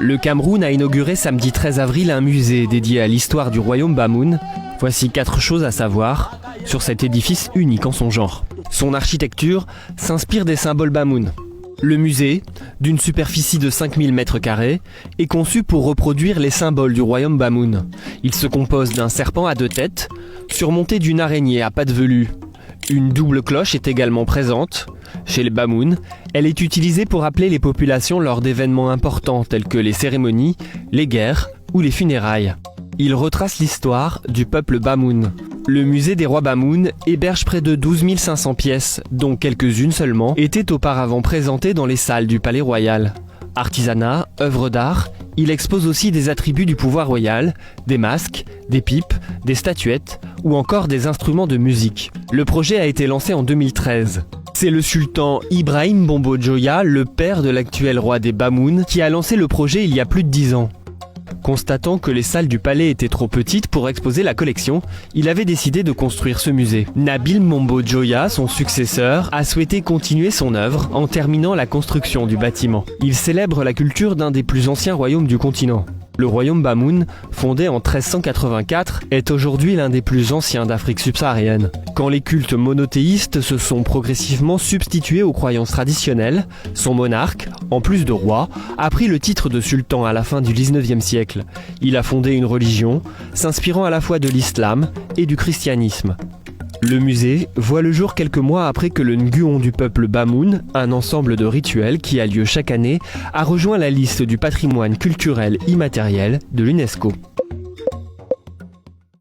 Le Cameroun a inauguré samedi 13 avril un musée dédié à l'histoire du royaume Bamoun. Voici 4 choses à savoir sur cet édifice unique en son genre. Son architecture s'inspire des symboles Bamoun. Le musée, d'une superficie de 5000 m², est conçu pour reproduire les symboles du royaume Bamoun. Il se compose d'un serpent à 2 têtes, surmonté d'une araignée à pattes velues. Une double cloche est également présente. Chez les Bamoun, elle est utilisée pour appeler les populations lors d'événements importants tels que les cérémonies, les guerres ou les funérailles. Il retrace l'histoire du peuple Bamoun. Le musée des rois Bamoun héberge près de 12 500 pièces, dont quelques-unes seulement étaient auparavant présentées dans les salles du palais royal. Artisanat, œuvres d'art, il expose aussi des attributs du pouvoir royal, des masques, des pipes, des statuettes ou encore des instruments de musique. Le projet a été lancé en 2013. C'est le sultan Ibrahim Bombo Joya, le père de l'actuel roi des Bamoun, qui a lancé le projet il y a plus de 10 ans. Constatant que les salles du palais étaient trop petites pour exposer la collection, il avait décidé de construire ce musée. Nabil Mombo Joya, son successeur, a souhaité continuer son œuvre en terminant la construction du bâtiment. Il célèbre la culture d'un des plus anciens royaumes du continent. Le royaume Bamoun, fondé en 1384, est aujourd'hui l'un des plus anciens d'Afrique subsaharienne. Quand les cultes monothéistes se sont progressivement substitués aux croyances traditionnelles, son monarque, en plus de roi, a pris le titre de sultan à la fin du 19e siècle. Il a fondé une religion, s'inspirant à la fois de l'islam et du christianisme. Le musée voit le jour quelques mois après que le Nguon du peuple Bamoun, un ensemble de rituels qui a lieu chaque année, a rejoint la liste du patrimoine culturel immatériel de l'UNESCO.